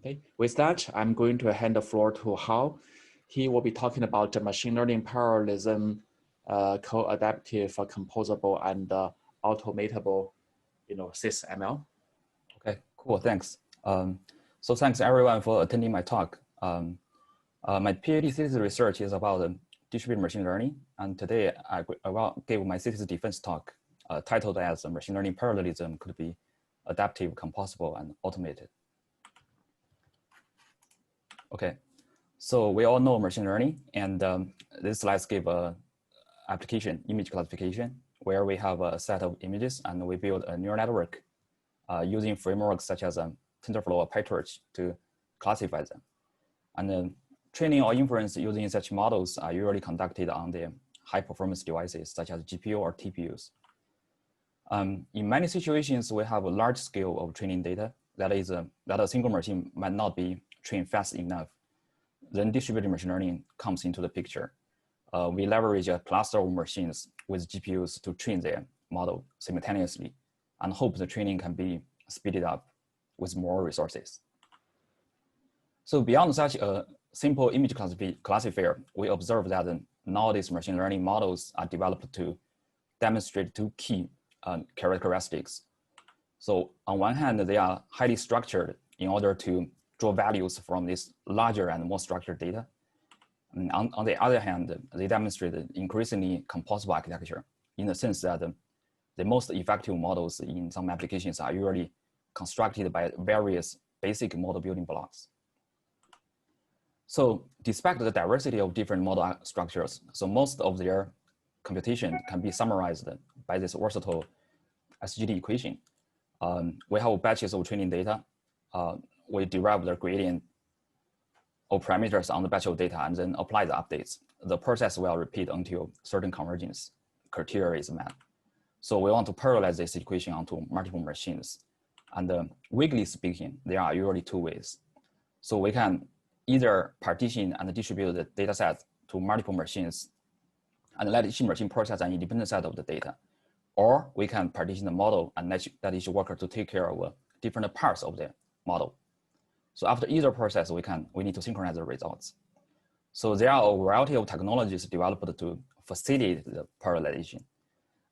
Okay, with that, I'm going to hand the floor to Hao. He will be talking about the machine learning parallelism, co-adaptive, composable, and automatable, SysML. Okay, cool, thanks. So thanks everyone for attending my talk. My PhD thesis research is about distributed machine learning, and today I will give my thesis defense talk titled as Machine Learning Parallelism Could Be Adaptive, Composable, and Automated. Okay, so we all know machine learning, and this slides give a application image classification where we have a set of images and we build a neural network using frameworks such as TensorFlow or PyTorch to classify them. And training or inference using such models are usually conducted on the high performance devices such as GPU or TPUs. In many situations, we have a large scale of training data that a single machine might not be trained fast enough. Then distributed machine learning comes into the picture. We leverage a cluster of machines with GPUs to train the model simultaneously and hope the training can be speeded up with more resources. So beyond such a simple image classifier, we observe that nowadays machine learning models are developed to demonstrate two key characteristics. So on one hand, they are highly structured in order to draw values from this larger and more structured data. And on the other hand, they demonstrate increasingly composable architecture in the sense that the most effective models in some applications are usually constructed by various basic model building blocks. So despite the diversity of different model structures, so most of their computation can be summarized by this versatile SGD equation. We have batches of training data. We derive the gradient of parameters on the batch of data and then apply the updates. The process will repeat until certain convergence criteria is met. So we want to parallelize this equation onto multiple machines. And weakly speaking, there are usually two ways. So we can either partition and distribute the data set to multiple machines and let each machine process an independent set of the data. Or we can partition the model and let each worker to take care of different parts of the model. So after either process, we need to synchronize the results. So there are a variety of technologies developed to facilitate the parallelization.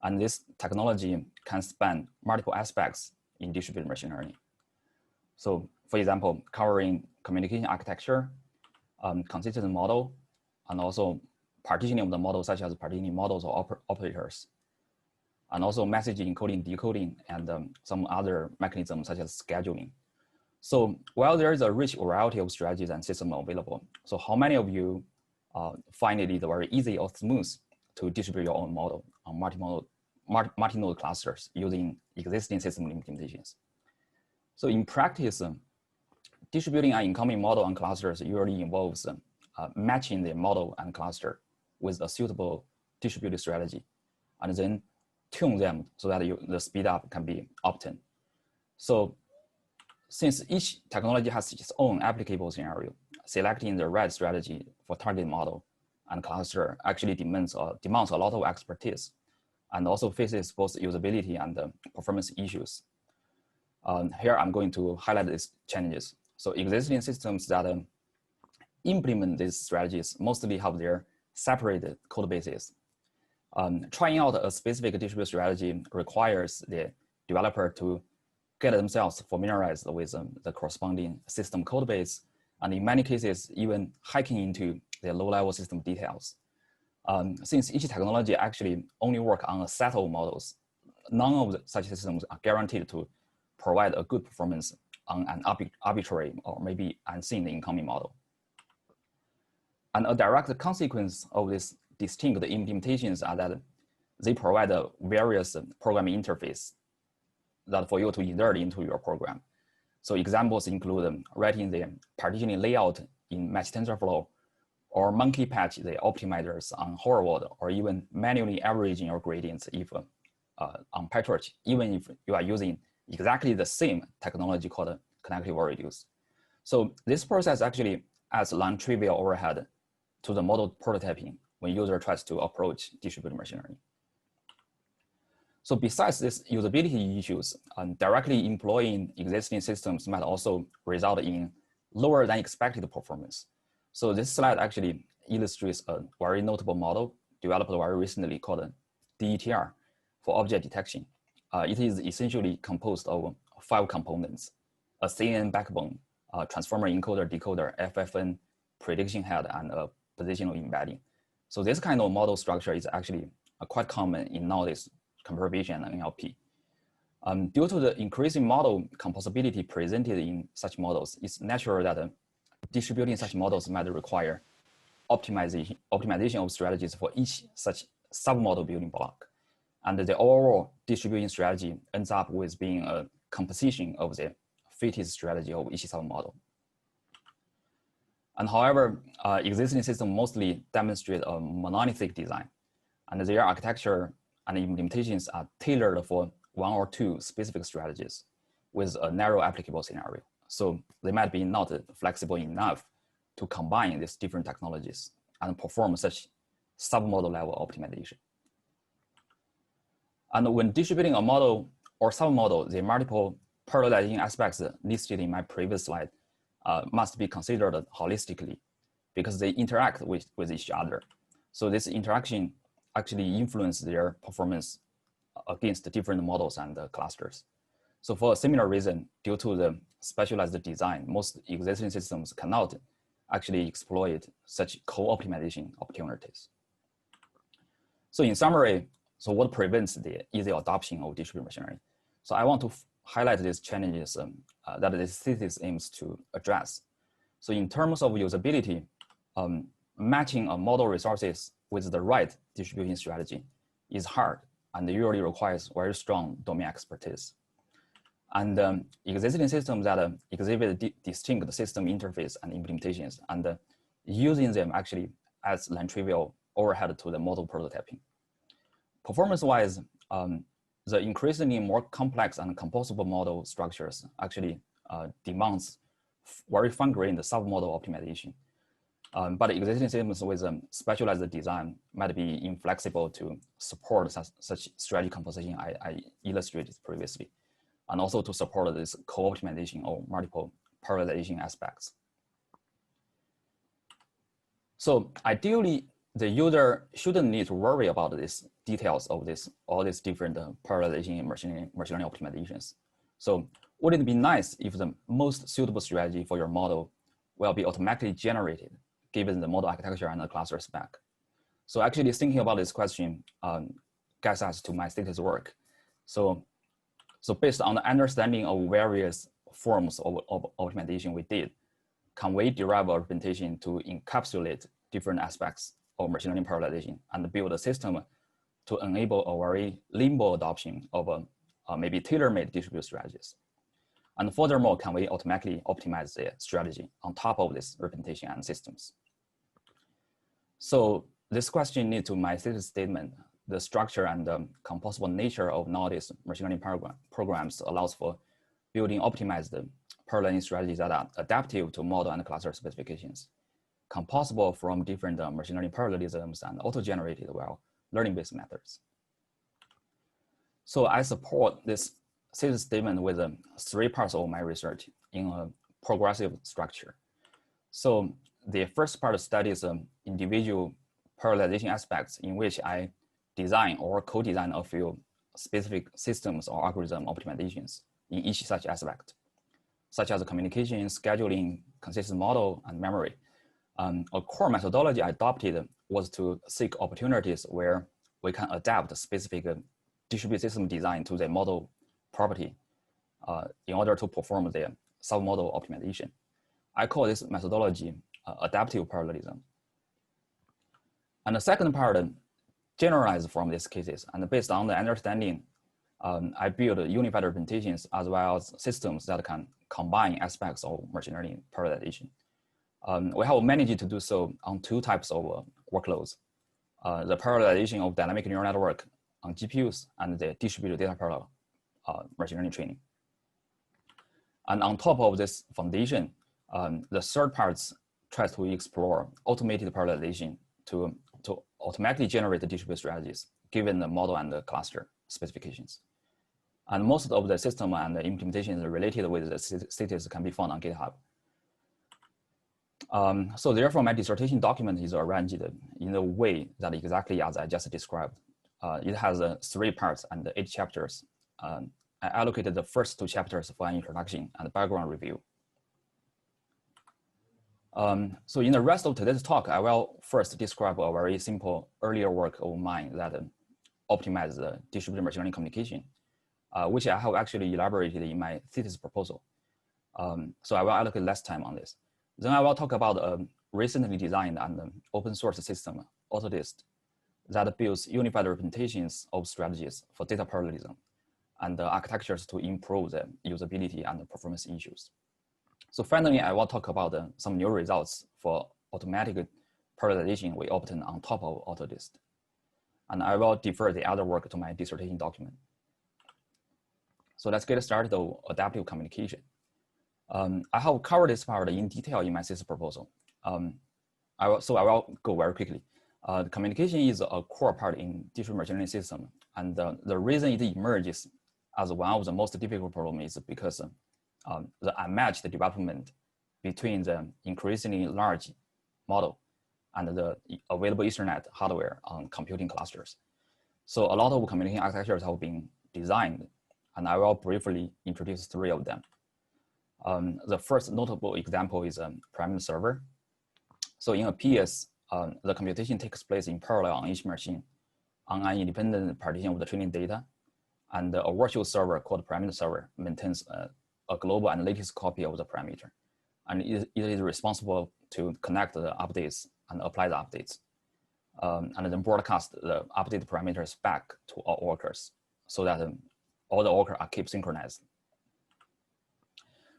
And this technology can span multiple aspects in distributed machine learning. So for example, covering communication architecture, consistent model, and also partitioning of the model, such as partitioning models or operators, and also message encoding, decoding, and some other mechanisms such as scheduling. So while there is a rich variety of strategies and systems available, so how many of you find it very easy or smooth to distribute your own model on multi-node clusters using existing system implementations? So in practice, distributing an incoming model on clusters usually involves matching the model and cluster with a suitable distributed strategy, and then tune them so that the speed up can be obtained. So since each technology has its own applicable scenario, selecting the right strategy for target model and cluster actually demands a lot of expertise and also faces both usability and performance issues. Here I'm going to highlight these challenges. So existing systems that implement these strategies mostly have their separated code bases. Trying out a specific distributed strategy requires the developer to get themselves familiarized with the corresponding system code base, and in many cases, even hacking into the low-level system details. Since each technology actually only work on a set of models, none of such systems are guaranteed to provide a good performance on an arbitrary or maybe unseen incoming model. And a direct consequence of these distinct implementations are that they provide a various programming interface that for you to insert into your program. So examples include writing the partitioning layout in Match TensorFlow, or monkey patch the optimizers on Horvath, or even manually averaging your gradients if on PyTorch, even if you are using exactly the same technology called connective reduce. So this process actually adds non-trivial overhead to the model prototyping when user tries to approach distributed machine learning. So besides these usability issues, directly employing existing systems might also result in lower than expected performance. So this slide actually illustrates a very notable model developed very recently called DETR for object detection. It is essentially composed of 5 components: a CNN backbone, a transformer encoder, decoder, FFN, prediction head, and a positional embedding. So this kind of model structure is actually quite common in nowadays computer vision and NLP. Due to the increasing model composability presented in such models, it's natural that distributing such models might require optimization of strategies for each such submodel building block. And the overall distributing strategy ends up with being a composition of the fitted strategy of each submodel. And however, existing systems mostly demonstrate a monolithic design, and their architecture and implementations are tailored for 1 or 2 specific strategies with a narrow applicable scenario. So they might be not flexible enough to combine these different technologies and perform such submodel level optimization. And when distributing a model or submodel, the multiple parallelizing aspects listed in my previous slide must be considered holistically because they interact with each other. So this interaction actually influences their performance against the different models and clusters. So for a similar reason, due to the specialized design, most existing systems cannot actually exploit such co-optimization opportunities. So in summary, so what prevents the easy adoption of distributed machine learning? So I want to highlight these challenges that this thesis aims to address. So in terms of usability, matching a model resources with the right distribution strategy is hard and usually requires very strong domain expertise. And existing systems that exhibit distinct system interface and implementations, and using them actually adds non-trivial overhead to the model prototyping. Performance-wise, the increasingly more complex and composable model structures actually demands very fine-grained submodel optimization. But existing systems with specialized design might be inflexible to support such strategy composition I illustrated previously, and also to support this co-optimization of multiple parallelization aspects. So ideally, the user shouldn't need to worry about these details of all these different parallelization and machine learning optimizations. So wouldn't it be nice if the most suitable strategy for your model will be automatically generated given the model architecture and the cluster spec? So actually thinking about this question gets us to my thesis work. So based on the understanding of various forms of optimization we did, can we derive a representation to encapsulate different aspects of machine learning parallelization and build a system to enable a very limbo adoption of maybe tailor-made distributed strategies? And furthermore, can we automatically optimize the strategy on top of this representation and systems? So this question leads to my thesis statement. The structure and composable nature of nowadays machine learning programs allows for building optimized parallelism strategies that are adaptive to model and cluster specifications, composable from different machine learning parallelisms, and auto-generated well learning-based methods. So I support this thesis statement with 3 parts of my research in a progressive structure. So the first part studies individual parallelization aspects in which I design or co-design a few specific systems or algorithm optimizations in each such aspect, such as communication, scheduling, consistent model, and memory. A core methodology I adopted was to seek opportunities where we can adapt specific distributed system design to the model property in order to perform the submodel optimization. I call this methodology adaptive parallelism. And the second part generalized from these cases, and based on the understanding, I build unified representations as well as systems that can combine aspects of machine learning parallelization. We have managed to do so on 2 types of workloads, the parallelization of dynamic neural network on GPUs and the distributed data parallel machine learning training. And on top of this foundation, the third part tries to explore automated parallelization to automatically generate the distributed strategies given the model and the cluster specifications. And most of the system and the implementations related with the thesis can be found on GitHub. So therefore, my dissertation document is arranged in a way that exactly as I just described. It has 3 parts and 8 chapters. I allocated the first 2 chapters for an introduction and background review. So in the rest of today's talk, I will first describe a very simple earlier work of mine that optimizes the distributed machine learning communication, which I have actually elaborated in my thesis proposal. So I will allocate less time on this. Then I will talk about a recently designed and open source system, Autodist, that builds unified representations of strategies for data parallelism and architectures to improve the usability and performance issues. So finally, I will talk about some new results for automatic parallelization we obtained on top of Autodist. And I will defer the other work to my dissertation document. So let's get started with adaptive communication. I have covered this part in detail in my thesis proposal. I will go very quickly. The communication is a core part in distributed machine learning system. And the reason it emerges as one of the most difficult problems is because the unmatched development between the increasingly large model and the available Ethernet hardware on computing clusters. So a lot of communication architectures have been designed, and I will briefly introduce 3 of them. The first notable example is a parameter server. So in a PS, the computation takes place in parallel on each machine on an independent partition of the training data, and a virtual server called parameter server maintains a global and latest copy of the parameter, and it is responsible to connect the updates and apply the updates, and then broadcast the updated parameters back to all workers so that all the workers are kept synchronized.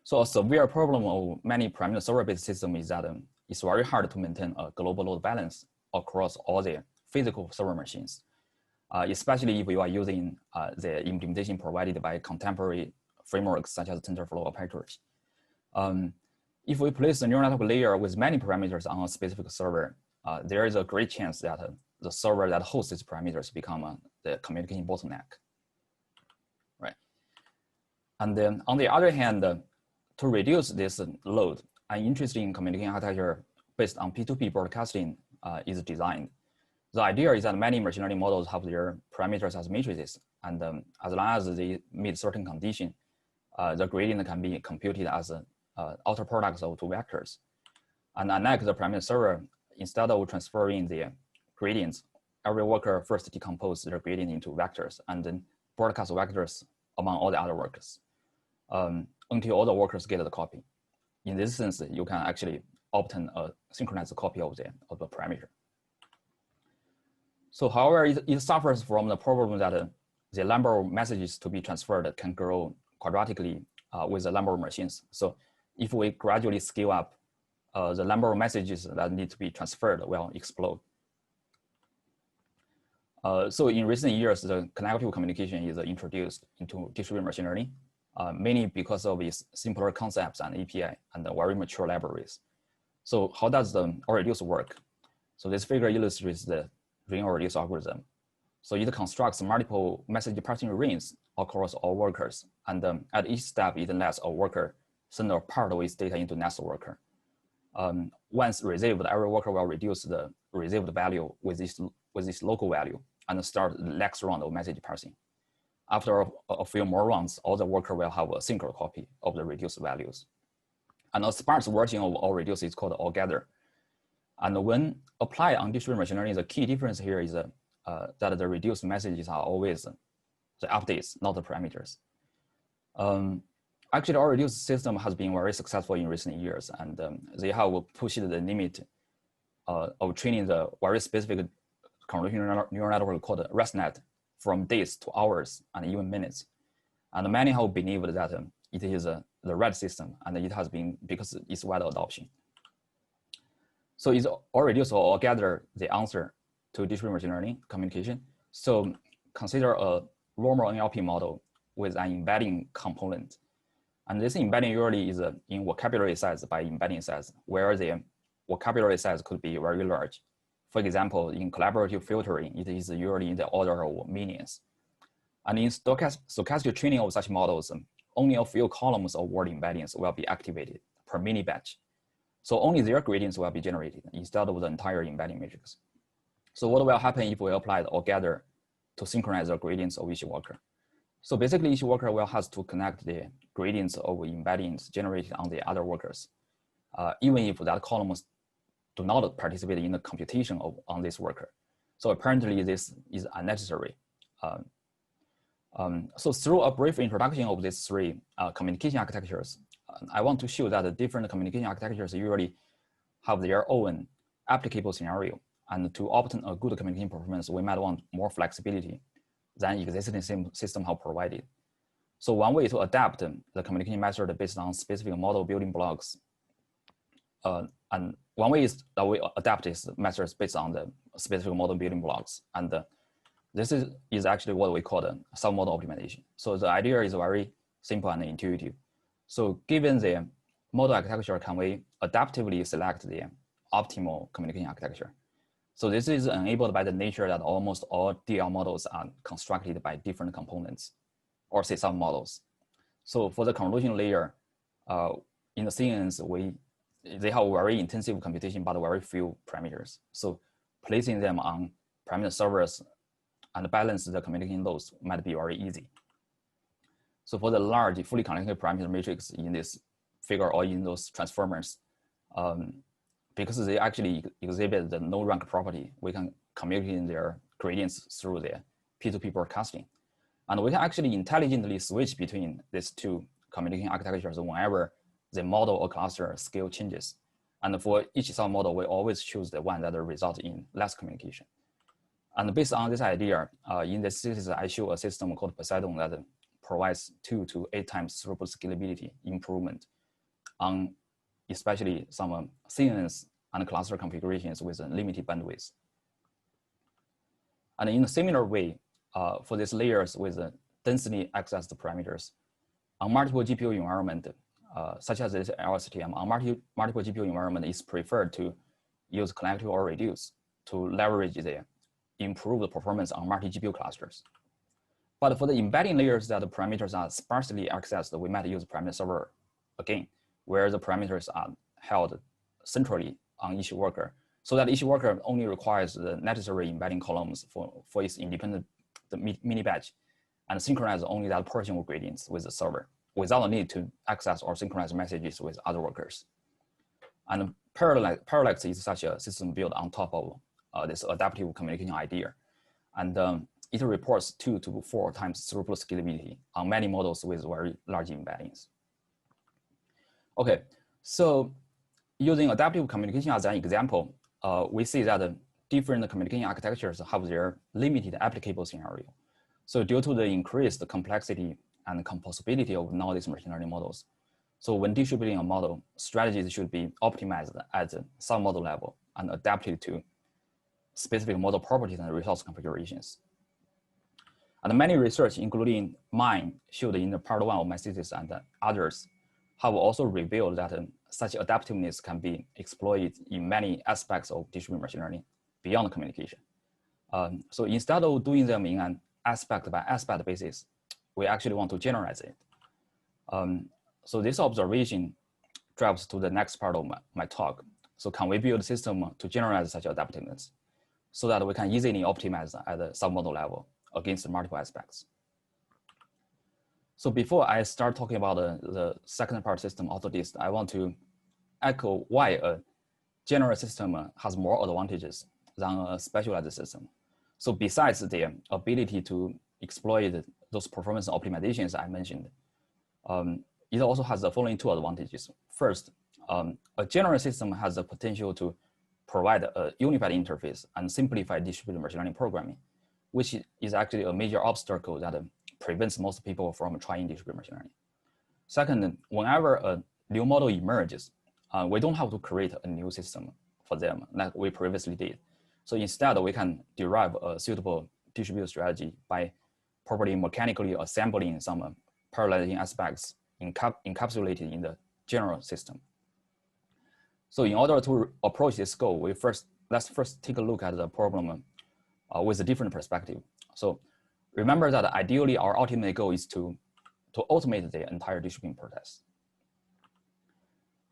So a severe problem of many parameter server-based systems is that it's very hard to maintain a global load balance across all the physical server machines, especially if you are using the implementation provided by contemporary frameworks such as TensorFlow operators. If we place a neural network layer with many parameters on a specific server, there is a great chance that the server that hosts these parameters become the communication bottleneck, right? And then on the other hand, to reduce this load, an interesting communication architecture based on P2P broadcasting is designed. The idea is that many machine learning models have their parameters as matrices, and as long as they meet certain conditions, the gradient can be computed as outer products of 2 vectors. And unlike the parameter server, instead of transferring the gradients, every worker first decomposes their gradient into vectors and then broadcast vectors among all the other workers until all the workers get the copy. In this sense, you can actually obtain a synchronized copy of the parameter. So however, it suffers from the problem that the number of messages to be transferred can grow quadratically with the number of machines. So if we gradually scale up, the number of messages that need to be transferred will explode. So in recent years, the connective communication is introduced into distributed machine learning, mainly because of its simpler concepts and API and the very mature libraries. So how does the ORReduce work? So this figure illustrates the ring ORReduce algorithm. So it constructs multiple message parsing rings across all workers. And at each step, it lets a worker send a part of its data into next worker. Once received, every worker will reduce the received value with this local value and start the next round of message parsing. After a few more rounds, all the worker will have a single copy of the reduced values. And a sparse version of ORReduce is called altogether. And when applied on distributed machine learning, the key difference here is that the reduced messages are always the updates, not the parameters. Actually, our ORReduce system has been very successful in recent years, and they have pushed the limit of training the very specific convolutional neural network called ResNet from days to hours and even minutes. And many have believed that it is the right system, and it has been because it's wide adoption. So is ORReduce altogether the answer to distributed machine learning communication? So consider a normal NLP model with an embedding component. And this embedding usually is in vocabulary size by embedding size, where the vocabulary size could be very large. For example, in collaborative filtering, it is usually in the order of millions. And in stochastic training of such models, only a few columns of word embeddings will be activated per mini batch. So only their gradients will be generated instead of the entire embedding matrix. So what will happen if we apply the OR to synchronize the gradients of each worker? So basically each worker will have to connect the gradients of embeddings generated on the other workers, even if that columns do not participate in the computation on this worker. So apparently this is unnecessary. So through a brief introduction of these three communication architectures, I want to show that the different communication architectures usually have their own applicable scenario. And to obtain a good communication performance, we might want more flexibility than existing system have provided. So one way to adapt the communication method based on specific model building blocks, and one way is that we adapt these methods based on the specific model building blocks. And this is actually what we call the submodel optimization. So the idea is very simple and intuitive. So given the model architecture, can we adaptively select the optimal communication architecture? So this is enabled by the nature that almost all DL models are constructed by different components, or say submodels. So for the convolution layer, in the CNNs, they have very intensive computation, but very few parameters. So placing them on parameter servers and balance the communication loads might be very easy. So for the large, fully connected parameter matrix in this figure or in those transformers, because they actually exhibit the no rank property, we can communicate their gradients through the P2P broadcasting. And we can actually intelligently switch between these two communication architectures whenever the model or cluster scale changes. And for each submodel, we always choose the one that results in less communication. And based on this idea, in this thesis, I show a system called Poseidon that provides 2 to 8 times throughput scalability improvement on especially some CNNs and cluster configurations with a limited bandwidth. And in a similar way, for these layers with densely accessed parameters, on multiple GPU environment, such as this LSTM, on multiple GPU environment, is preferred to use collective or reduce to leverage the improved performance on multi-GPU clusters. But for the embedding layers that the parameters are sparsely accessed, we might use parameter server again, where the parameters are held centrally on each worker, so that each worker only requires the necessary embedding columns for its independent mini batch, and synchronize only that portion of gradients with the server without the need to access or synchronize messages with other workers. And parallelize is such a system built on top of this adaptive communication idea. And it reports 2 to 4 times throughput scalability on many models with very large embeddings. Okay, so using adaptive communication as an example, we see that different communication architectures have their limited applicable scenario. So due to the increased complexity and composability of nowadays machine learning models, so when distributing a model, strategies should be optimized at the submodel level and adapted to specific model properties and resource configurations. And many research, including mine, showed in the part 1 of my thesis and others, have also revealed that such adaptiveness can be exploited in many aspects of distributed machine learning beyond communication. So instead of doing them in an aspect by aspect basis, we actually want to generalize it. So this observation drives to the next part of my talk. So can we build a system to generalize such adaptiveness so that we can easily optimize at the submodel level against multiple aspects? So before I start talking about the second part system autodist, I want to echo why a general system has more advantages than a specialized system. So besides the ability to exploit those performance optimizations I mentioned, it also has the following 2 advantages. First, a general system has the potential to provide a unified interface and simplify distributed machine learning programming, which is actually a major obstacle that prevents most people from trying distributed machine learning. Second, whenever a new model emerges, we don't have to create a new system for them like we previously did. So instead, we can derive a suitable distributed strategy by properly mechanically assembling some parallelizing aspects encapsulated in the general system. So in order to approach this goal, let's first take a look at the problem with a different perspective. So remember that ideally our ultimate goal is to automate the entire distribution process.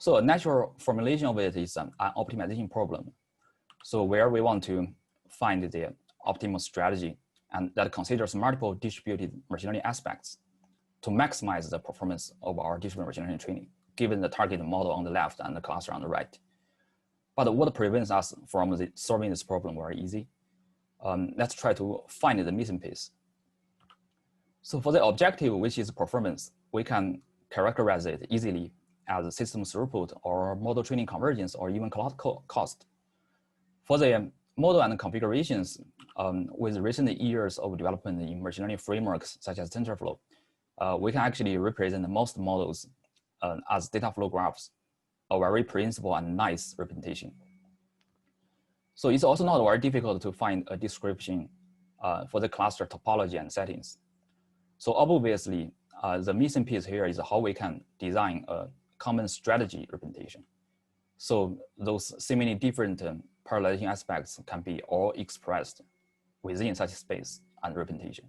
So a natural formulation of it is an optimization problem. So where we want to find the optimal strategy and that considers multiple distributed machine learning aspects to maximize the performance of our distributed machine learning training, given the target model on the left and the cluster on the right. But what prevents us from solving this problem very easy? Let's try to find the missing piece. So for the objective, which is performance, we can characterize it easily as system throughput or model training convergence or even cloud cost. For the model and configurations, with recent years of development in machine learning frameworks such as TensorFlow, we can actually represent most models as data flow graphs, a very principal and nice representation. So it's also not very difficult to find a description for the cluster topology and settings. So obviously, the missing piece here is how we can design a common strategy representation. So those seemingly different parallelization aspects can be all expressed within such space and representation.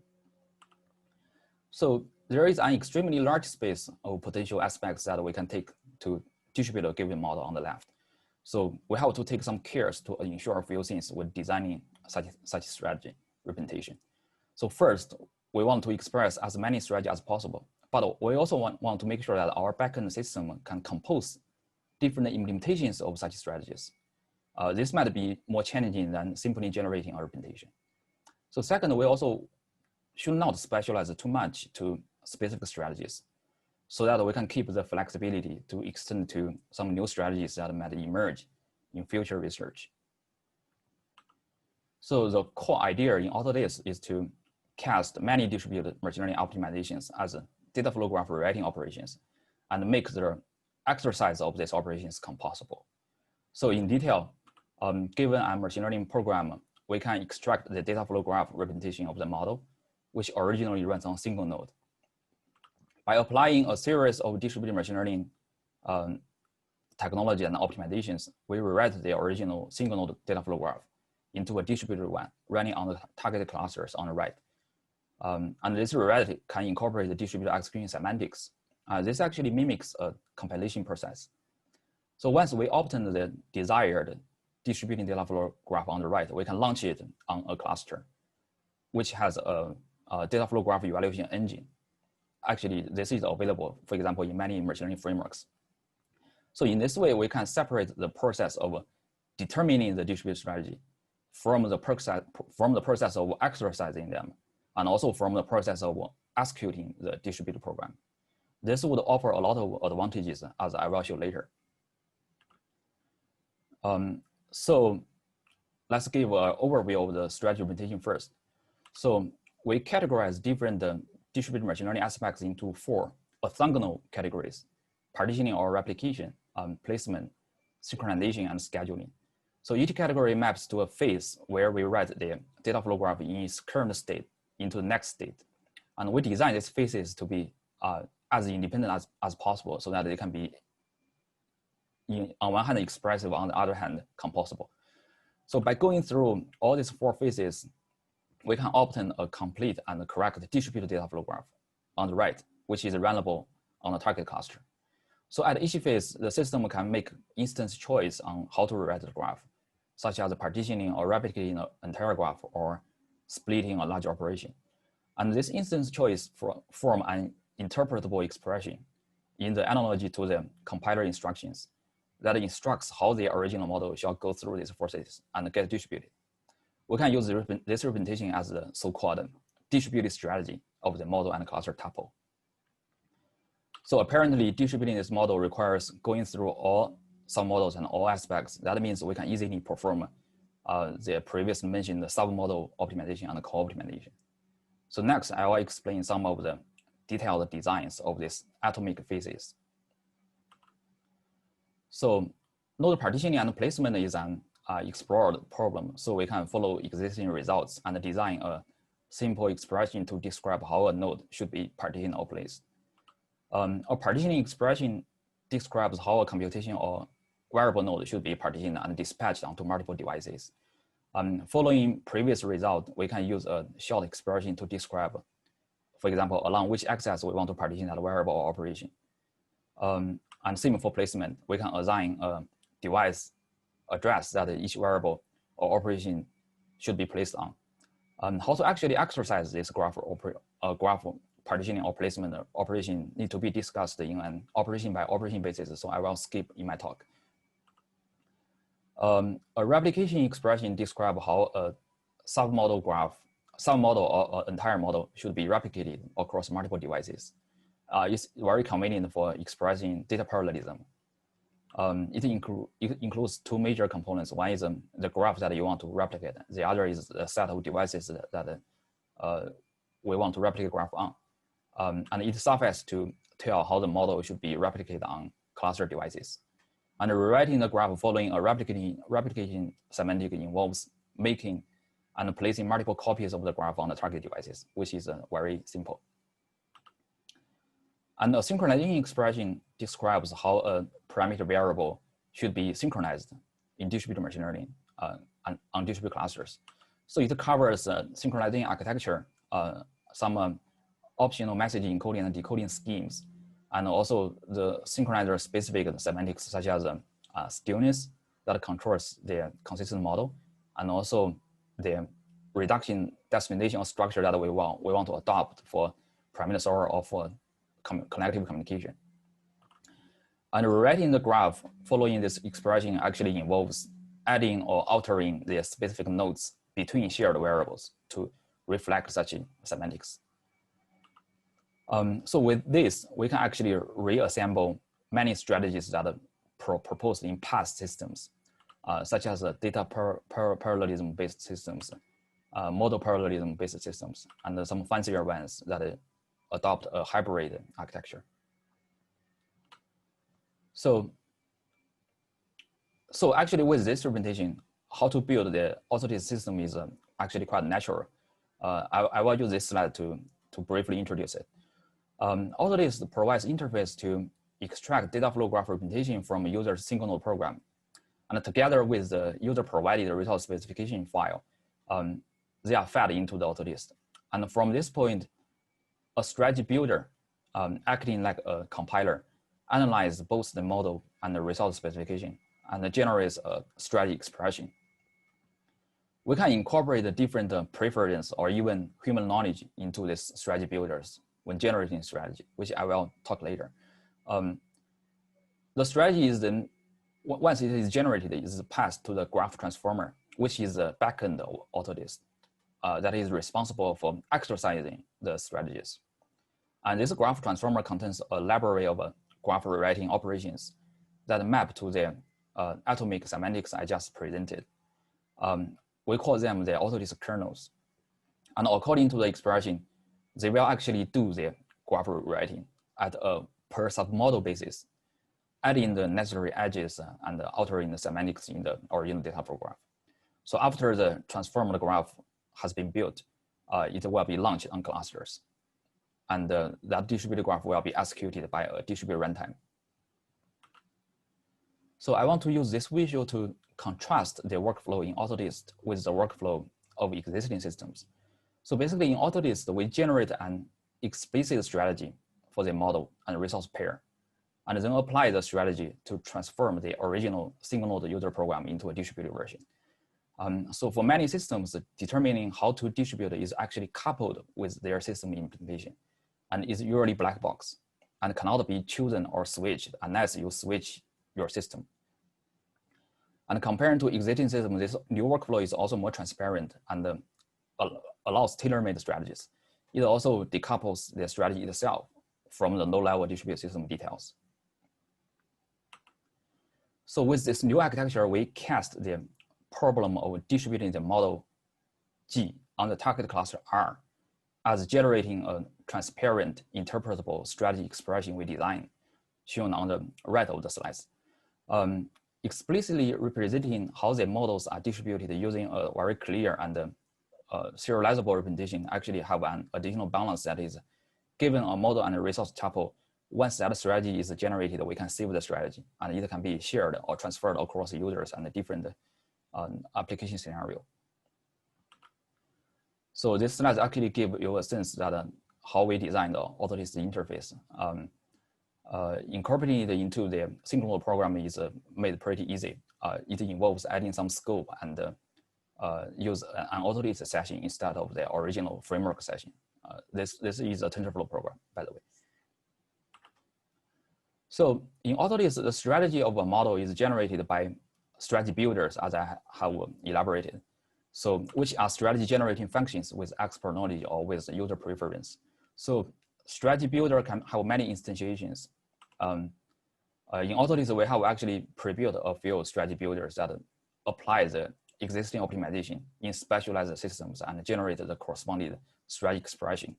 So there is an extremely large space of potential aspects that we can take to distribute a given model on the left. So we have to take some cares to ensure a few things when designing such strategy representation. So first, we want to express as many strategies as possible, but we also want to make sure that our backend system can compose different implementations of such strategies. This might be more challenging than simply generating a representation. So second, we also should not specialize too much to specific strategies so that we can keep the flexibility to extend to some new strategies that might emerge in future research. So the core idea in all of this is to cast many distributed machine learning optimizations as data flow graph rewriting operations and make the exercise of these operations composable. So in detail, given a machine learning program, we can extract the data flow graph representation of the model, which originally runs on single node. By applying a series of distributed machine learning technology and optimizations, we rewrite the original single node data flow graph into a distributed one running on the targeted clusters on the right. And this rewrite can incorporate the distributed execution semantics. This actually mimics a compilation process. So once we obtain the desired distributed data flow graph on the right, we can launch it on a cluster, which has a data flow graph evaluation engine. Actually, this is available, for example, in many machine learning frameworks. So in this way, we can separate the process of determining the distributed strategy from the process of exercising them, and also from the process of executing the distributed program. This would offer a lot of advantages, as I will show later. So let's give an overview of the strategy implementation first. So we categorize different distributed machine learning aspects into 4 orthogonal categories: partitioning or replication, placement, synchronization, and scheduling. So each category maps to a phase where we write the data flow graph in its current state into the next state. And we design these phases to be as independent as possible so that they can be, on one hand, expressive, on the other hand, composable. So by going through all these 4 phases, we can obtain a complete and correct distributed data flow graph on the right, which is runnable on the target cluster. So at each phase, the system can make instance choice on how to rewrite the graph, such as partitioning or replicating an entire graph or splitting a large operation. And this instance choice form an interpretable expression in the analogy to the compiler instructions that instructs how the original model shall go through these forces and get distributed. We can use this representation as the so-called distributed strategy of the model and cluster tuple. So apparently distributing this model requires going through all submodels and all aspects. That means we can easily perform the previously mentioned submodel optimization and co-optimization. So next, I will explain some of the detailed designs of these atomic phases. So node partitioning and placement is an explored problem. So we can follow existing results and design a simple expression to describe how a node should be partitioned or placed. A partitioning expression describes how a computation or variable node should be partitioned and dispatched onto multiple devices. Following previous result, we can use a short expression to describe, for example, along which axis we want to partition that variable or operation. And same for placement, we can assign a device address that each variable or operation should be placed on. How to actually exercise this graph partitioning or placement operation need to be discussed in an operation by operation basis, so I will skip in my talk. A replication expression describes how a submodel or entire model should be replicated across multiple devices. It's very convenient for expressing data parallelism. It includes two major components. One is the graph that you want to replicate. The other is the set of devices that we want to replicate graph on. And it suffices to tell how the model should be replicated on cluster devices. And rewriting the graph following a replication semantic involves making and placing multiple copies of the graph on the target devices, which is very simple. And a synchronizing expression describes how a parameter variable should be synchronized in distributed machine learning and on distributed clusters. So it covers synchronizing architecture, some optional message encoding and decoding schemes, and also the synchronizer specific semantics such as stillness that controls the consistent model, and also the reduction destination or structure that we want to adopt for parameter store or for collective communication. And rewriting the graph following this expression actually involves adding or altering the specific nodes between shared variables to reflect such semantics. So with this, we can actually reassemble many strategies that are proposed in past systems, such as data parallelism-based systems, model parallelism-based systems, and some fancier ones that adopt a hybrid architecture. So actually with this representation, how to build the automated system is actually quite natural. I will use this slide to briefly introduce it. Autolist provides interface to extract data flow graph representation from a user's single node program. And together with the user provided result specification file, they are fed into the autolist. And from this point, a strategy builder acting like a compiler analyzes both the model and the result specification and generates a strategy expression. We can incorporate the different preference or even human knowledge into these strategy builders when generating strategy, which I will talk later. The strategy is then, once it is generated, it is passed to the graph transformer, which is the backend of autolist that is responsible for exercising the strategies. And this graph transformer contains a library of graph rewriting operations that map to the atomic semantics I just presented. We call them the autolist kernels. And according to the expression, they will actually do the graph rewriting at a per submodel basis, adding the necessary edges and altering the semantics in the original data flow graph. So after the transformed graph has been built, it will be launched on clusters. And that distributed graph will be executed by a distributed runtime. So I want to use this visual to contrast the workflow in Autolist with the workflow of existing systems. So basically in Autolist, we generate an explicit strategy for the model and resource pair, and then apply the strategy to transform the original single node user program into a distributed version. So for many systems, determining how to distribute is actually coupled with their system implementation, and is usually black box and cannot be chosen or switched unless you switch your system. And comparing to existing systems, this new workflow is also more transparent and allows tailor-made strategies. It also decouples the strategy itself from the low-level distributed system details. So with this new architecture, we cast the problem of distributing the model G on the target cluster R as generating a transparent, interpretable strategy expression we designed, shown on the right of the slides. Explicitly representing how the models are distributed using a very clear and serializable representation actually have an additional balance that is given a model and a resource tuple. Once that strategy is generated, we can save the strategy and it can be shared or transferred across users and different application scenario. So this slide actually give you a sense that how we designed the Autolist interface. incorporating it into the synchronous programming is made pretty easy. It involves adding some scope and use an autolist session instead of the original framework session. This is a TensorFlow program, by the way. So in autolist, the strategy of a model is generated by strategy builders, as I have elaborated. So which are strategy generating functions with expert knowledge or with user preference. So strategy builder can have many instantiations. In autolist, we have actually pre-built a few strategy builders that apply the existing optimization in specialized systems and generate the corresponding strategy expression.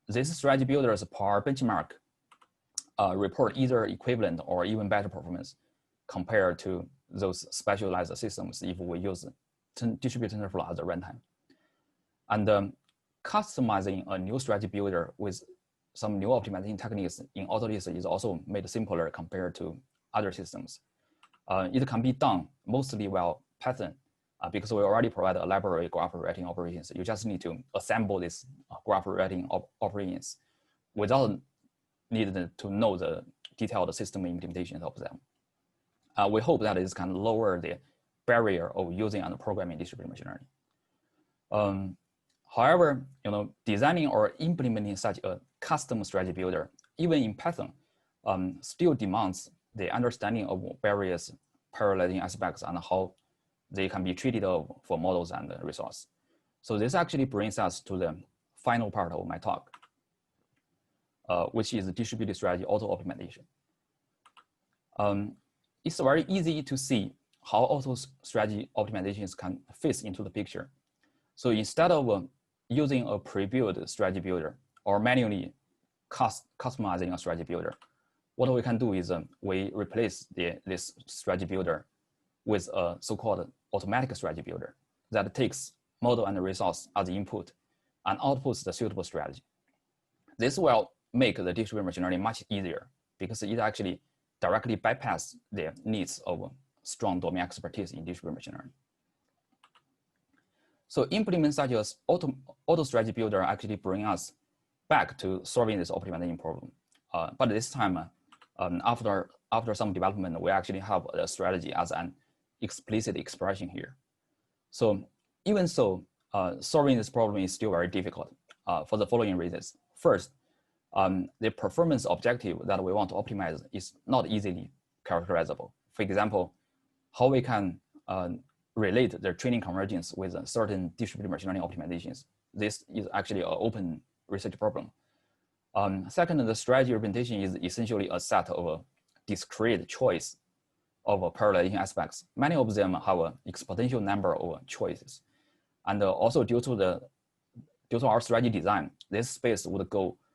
These strategy builders per benchmark report either equivalent or even better performance compared to those specialized systems if we use distributed TensorFlow as a runtime. And customizing a new strategy builder with some new optimization techniques in autolist is also made simpler compared to other systems. It can be done mostly via Python because we already provide a library graph writing operations. You just need to assemble this graph writing operations without needing to know the detailed system implementation of them. We hope that this can lower the barrier of using and programming distributed machine learning. However, designing or implementing such a custom strategy builder, even in Python, still demands the understanding of various parallelizing aspects and how they can be treated for models and results. So this actually brings us to the final part of my talk, which is distributed strategy auto optimization. It's very easy to see how auto strategy optimizations can fit into the picture. So instead of using a pre-built strategy builder or manually customizing a strategy builder, what we can do is we replace this strategy builder with a so-called automatic strategy builder that takes model and results as input and outputs the suitable strategy. This will make the distributed machine learning much easier because it actually directly bypasses the needs of strong domain expertise in distributed machine learning. So implement such as auto strategy builder actually bring us back to solving this optimization problem. But this time, after some development, we actually have a strategy as an explicit expression here. So even so, solving this problem is still very difficult for the following reasons. First, the performance objective that we want to optimize is not easily characterizable. For example, how we can relate the training convergence with certain distributed machine learning optimizations. This is actually an open research problem. Second, the strategy representation is essentially a set of a discrete choice of parallelizing aspects. Many of them have an exponential number of choices. And also due to our strategy design, this space would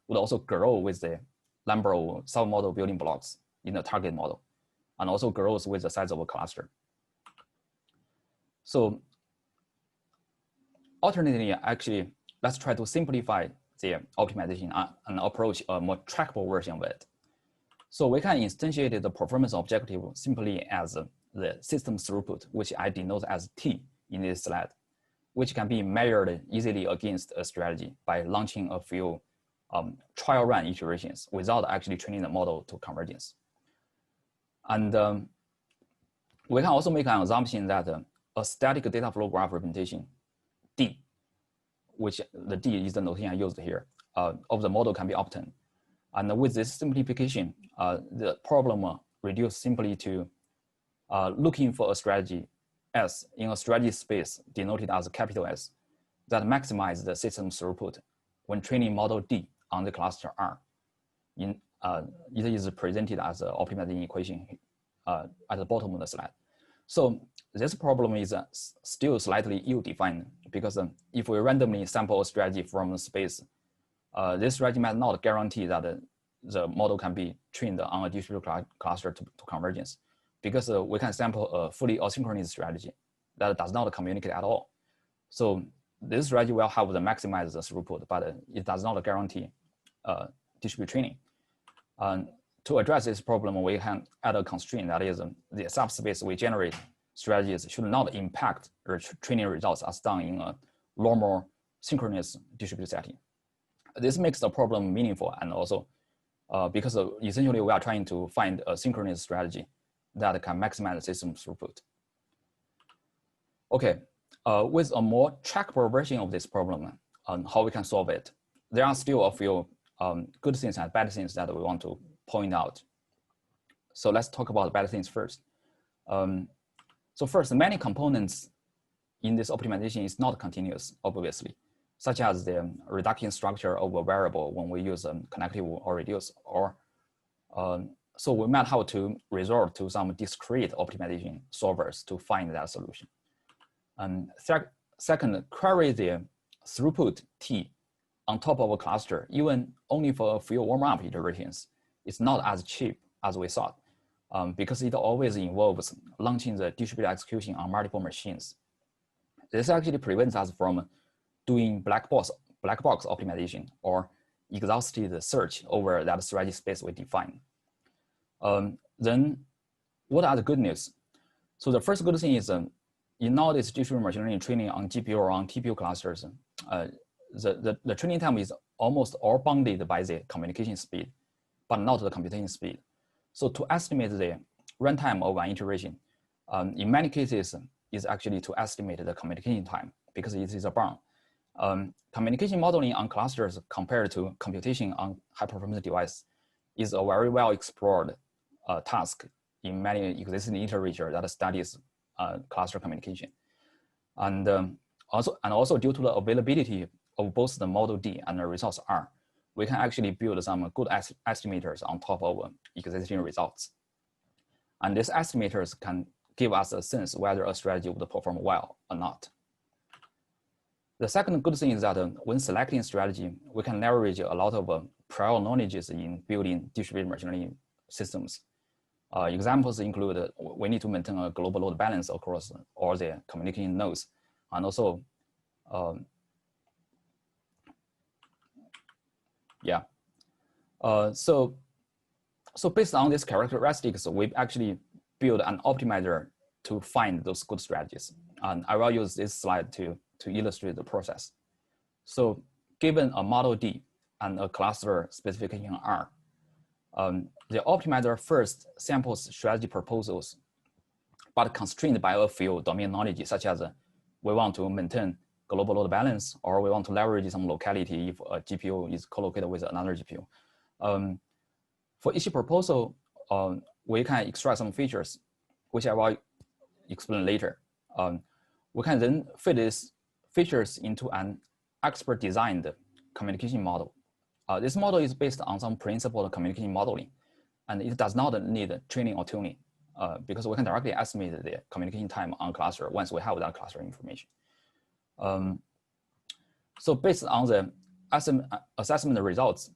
also grow with the number of sub-model building blocks in the target model, and also grows with the size of a cluster. So alternatively, actually, let's try to simplify the optimization and approach a more trackable version of it. So we can instantiate the performance objective simply as the system throughput, which I denote as T in this slide, which can be measured easily against a strategy by launching a few trial run iterations without actually training the model to convergence. And we can also make an assumption that a static data flow graph representation, D, which the D is the notation I used here, of the model can be obtained. And with this simplification, the problem reduced simply to looking for a strategy S in a strategy space denoted as capital S that maximizes the system throughput when training model D on the cluster R. It is presented as an optimizing equation at the bottom of the slide. So this problem is still slightly ill-defined because if we randomly sample a strategy from the space, this strategy might not guarantee that the model can be trained on a distributed cluster to convergence, because we can sample a fully asynchronous strategy that does not communicate at all. So this strategy will have the maximize the throughput, but it does not guarantee distributed training. To address this problem, we can add a constraint, that is the subspace we generate strategies should not impact the training results as done in a normal synchronous distributed setting. This makes the problem meaningful and also because essentially we are trying to find a synchronous strategy that can maximize the system throughput. Okay, with a more trackable version of this problem on how we can solve it, there are still a few good things and bad things that we want to point out. So let's talk about bad things first. So first, many components in this optimization is not continuous, obviously, such as the reduction structure of a variable when we use connective or reduce, or so we might have to resort to some discrete optimization solvers to find that solution. And second, query the throughput T on top of a cluster, even only for a few warm-up iterations, it's not as cheap as we thought, because it always involves launching the distributed execution on multiple machines. This actually prevents us from doing black box optimization or exhaustive search over that strategy space we define. Then what are the good news? So the first good thing is in nowadays distributed machine learning training on GPU or on TPU clusters, the training time is almost all bounded by the communication speed, but not the computation speed. So to estimate the runtime of an iteration, in many cases, is actually to estimate the communication time because it is a bound. Communication modeling on clusters compared to computation on high-performance device is a very well explored task in many existing literature that studies cluster communication. And also due to the availability of both the model D and the results R, we can actually build some good estimators on top of existing results. And these estimators can give us a sense whether a strategy would perform well or not. The second good thing is that when selecting strategy, we can leverage a lot of prior knowledges in building distributed machine learning systems. Examples include we need to maintain a global load balance across all the communicating nodes, and also, so based on these characteristics, we've actually built an optimizer to find those good strategies. And I will use this slide to illustrate the process. So given a model D and a cluster specification R, the optimizer first samples strategy proposals, but constrained by a few domain knowledge, such as we want to maintain global load balance, or we want to leverage some locality if a GPU is co-located with another GPU. For each proposal, we can extract some features, which I will explain later. We can then fit these features into an expert-designed communication model. This model is based on some principle of communication modeling, and it does not need training or tuning because we can directly estimate the communication time on cluster once we have that cluster information. So based on the assessment results,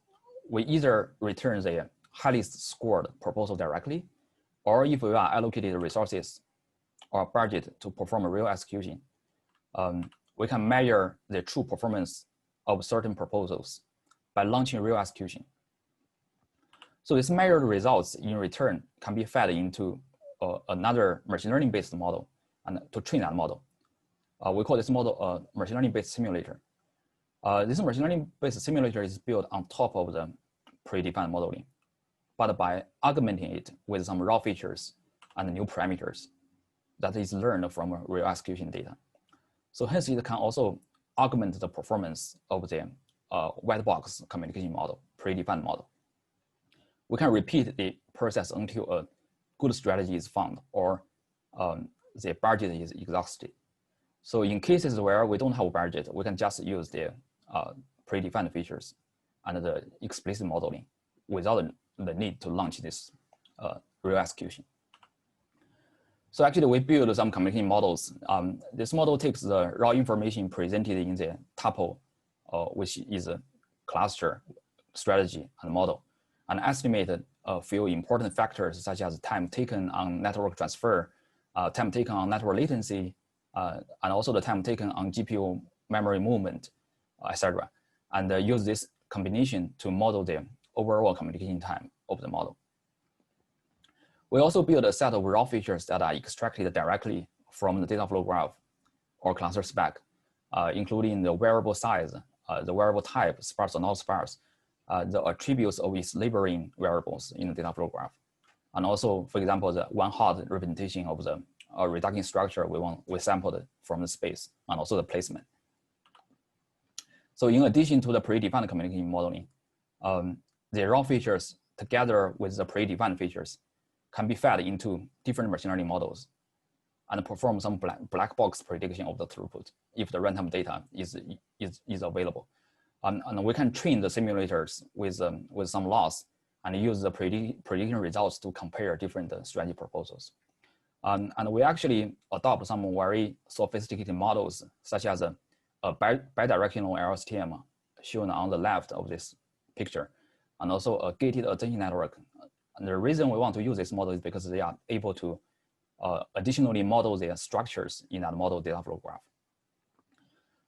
we either return the highest scored proposal directly, or if we are allocated resources or budget to perform a real execution, we can measure the true performance of certain proposals by launching real execution. So these measured results in return can be fed into another machine learning based model and to train that model. We call this model a machine learning based simulator. This machine learning based simulator is built on top of the predefined modeling, but by augmenting it with some raw features and new parameters that is learned from real execution data. So hence it can also augment the performance of the white box communication model, predefined model. We can repeat the process until a good strategy is found or the budget is exhausted. So in cases where we don't have a budget, we can just use the predefined features and the explicit modeling without the need to launch this real execution. So actually we build some communication models. This model takes the raw information presented in the tuple, which is a cluster, strategy, and model, and estimated a few important factors such as time taken on network transfer, time taken on network latency, and also the time taken on GPU memory movement, etc. And use this combination to model the overall communication time of the model. We also build a set of raw features that are extracted directly from the data flow graph or cluster spec, including the variable size, the variable type, sparse or not sparse, the attributes of its labeling variables in the data flow graph. And also, for example, the one-hot representation of the reducing structure we sampled from the space, and also the placement. So in addition to the predefined communication modeling, the raw features together with the predefined features can be fed into different machine learning models and perform some black box prediction of the throughput if the runtime data is available. And we can train the simulators with some loss and use the prediction results to compare different strategy proposals. And we actually adopt some very sophisticated models, such as a bidirectional LSTM shown on the left of this picture, and also a gated attention network. And the reason we want to use this model is because they are able to additionally model their structures in that model data flow graph.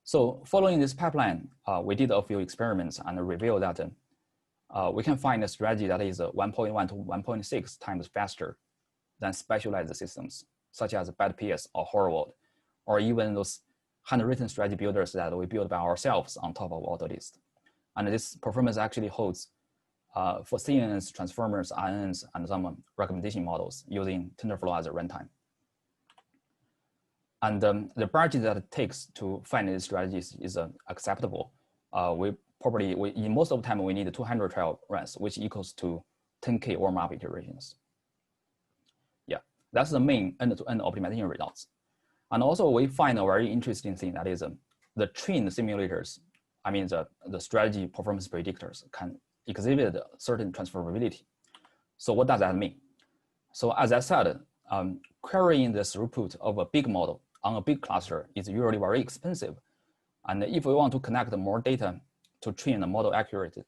So following this pipeline, we did a few experiments and revealed that we can find a strategy that is 1.1 to 1.6 times faster than specialized systems, such as BadPS or Horvath, or even those handwritten strategy builders that we built by ourselves on top of AutoList. And this performance actually holds for CNNs, transformers, RNNs, and some recommendation models using TensorFlow as a runtime. And the budget that it takes to find these strategies is acceptable. In most of the time, we need 200 trial runs, which equals to 10K warm-up iterations. Yeah, that's the main end-to-end optimization results. And also, we find a very interesting thing, that is the trained simulators, I mean, the strategy performance predictors can exhibit certain transferability. So what does that mean? So as I said, querying the throughput of a big model on a big cluster is usually very expensive. And if we want to connect more data to train a model accurately,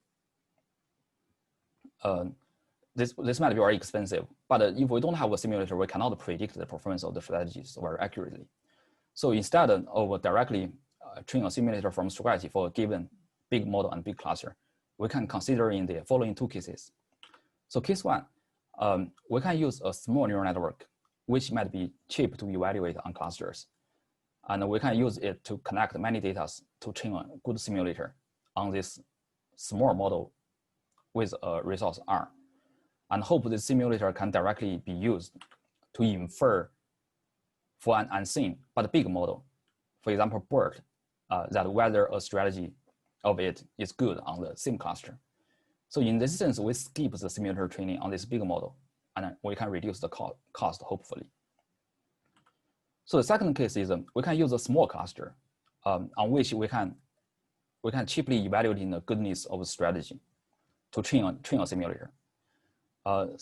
this might be very expensive. But if we don't have a simulator, we cannot predict the performance of the strategies very accurately. So instead of directly train a simulator from scratch for a given big model and big cluster, we can consider in the following two cases. So case one, we can use a small neural network, which might be cheap to evaluate on clusters. And we can use it to connect many data to train a good simulator on this small model with a resource R. And hope this simulator can directly be used to infer for an unseen but big model, for example, BERT, that whether a strategy of it is good on the same cluster. So in this sense, we skip the simulator training on this big model, and we can reduce the cost, hopefully. So the second case is we can use a small cluster on which we can cheaply evaluate the goodness of the strategy to train a simulator. And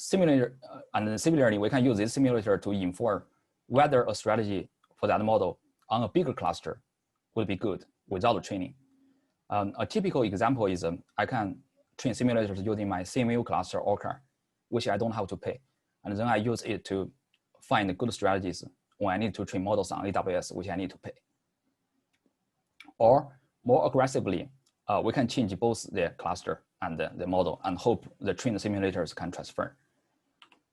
similarly, we can use this simulator to infer whether a strategy for that model on a bigger cluster will be good without training. A typical example is I can train simulators using my CMU cluster Orca, which I don't have to pay. And then I use it to find good strategies when I need to train models on AWS, which I need to pay. Or more aggressively, we can change both the cluster and the model and hope the trained simulators can transfer.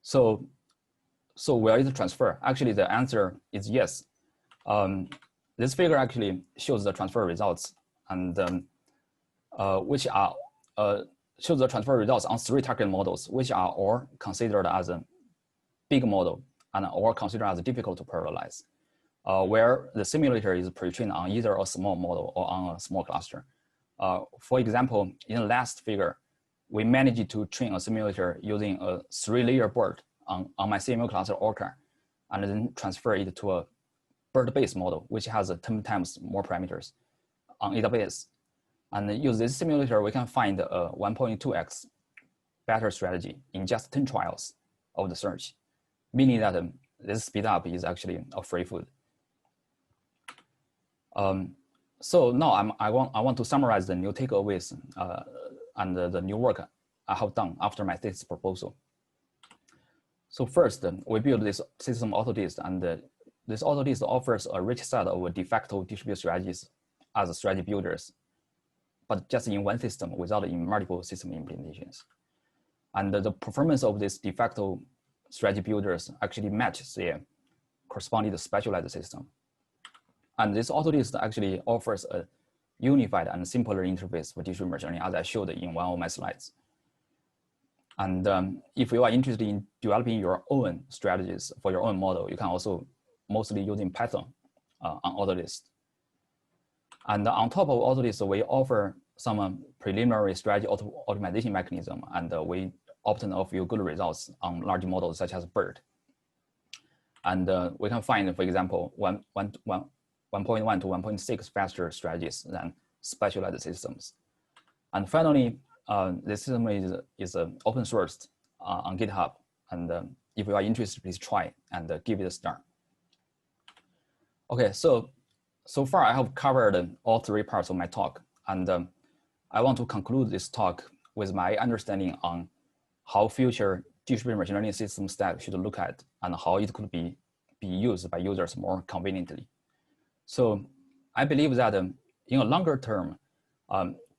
So will it transfer? Actually, the answer is yes. This figure actually shows the transfer results, and which are shows the transfer results on 3 target models, which are all considered as a big model and all considered as difficult to parallelize, where the simulator is pre-trained on either a small model or on a small cluster. For example, in the last figure, we managed to train a simulator using a 3-layer BERT on my CMU cluster Orca, and then transfer it to a BERT-based model, which has 10 times more parameters on AWS. And use this simulator, we can find a 1.2x better strategy in just 10 trials of the search, meaning that this speed up is actually a free food. So now I want to summarize the new takeaways and the new work I have done after my thesis proposal. So first, we built this system AutoList, and this AutoList offers a rich set of de facto distributed strategies as strategy builders, but just in one system without in multiple system implementations. And the performance of these de facto strategy builders actually matches the corresponding specialized system. And this AutoList actually offers a unified and simpler interface for distributed machine learning, as I showed in one of my slides. And if you are interested in developing your own strategies for your own model, you can also mostly using Python on Autolist. And on top of Autolist, we offer some preliminary strategy optimization mechanism, and we obtain a few good results on large models such as BERT. And we can find, for example, 1.1 to 1.6 faster strategies than specialized systems. And finally, the system is open sourced on GitHub. And if you are interested, please try and give it a start. Okay, so far I have covered all three parts of my talk. And I want to conclude this talk with my understanding on how future distributed machine learning system stack should look at and how it could be used by users more conveniently. So I believe that in a longer term,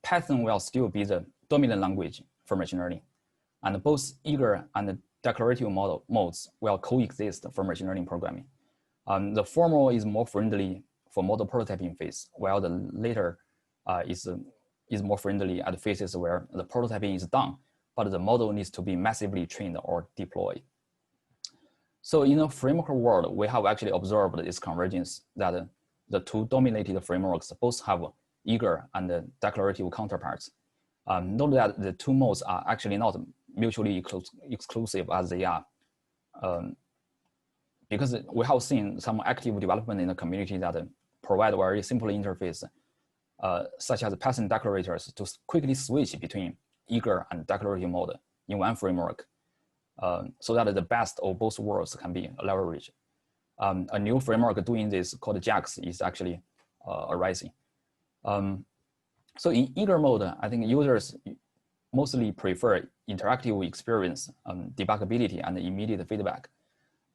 Python will still be the dominant language for machine learning. And both eager and declarative modes will coexist for machine learning programming. The former is more friendly for model prototyping phase, while the later is more friendly at phases where the prototyping is done, but the model needs to be massively trained or deployed. So in a framework world, we have actually observed this convergence that the two dominated frameworks both have eager and declarative counterparts. Note that the two modes are actually not mutually exclusive as they are, because we have seen some active development in the community that provide very simple interface, such as Python declarators, to quickly switch between eager and declarative mode in one framework, so that the best of both worlds can be leveraged. A new framework doing this called JAX is actually arising. So in eager mode, I think users mostly prefer interactive experience, debuggability, and immediate feedback.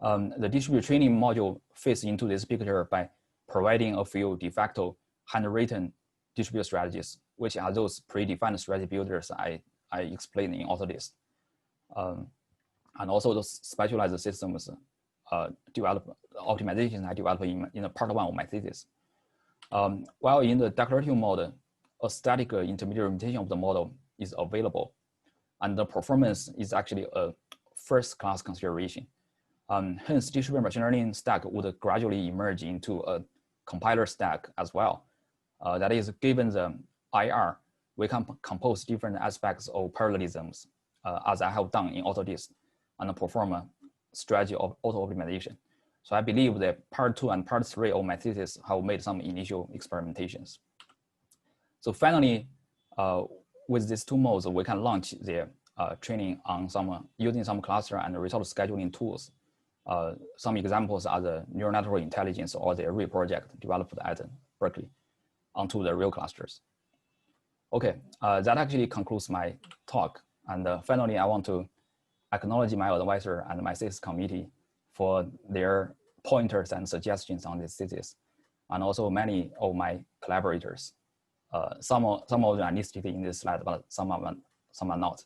The distributed training module fits into this picture by providing a few de facto handwritten distributed strategies, which are those predefined strategy builders I explained in Autolist. And also those specialized systems optimizations I developed in part one of my thesis. While in the declarative mode, a static intermediate representation of the model is available, and the performance is actually a first-class consideration. Hence, distributed machine learning stack would gradually emerge into a compiler stack as well. That is, given the IR, we can compose different aspects of parallelisms, as I have done in Autolist, and perform a strategy of auto-optimization. So I believe that part 2 and part 3 of my thesis have made some initial experimentations. So finally, with these two modes, we can launch the training on using some cluster and result scheduling tools. Some examples are the neural network intelligence or the array project developed at Berkeley onto the real clusters. Okay, that actually concludes my talk. And finally, I want to acknowledge my advisor and my thesis committee for their pointers and suggestions on this thesis, and also many of my collaborators. Some of them are listed in this slide, but some are not.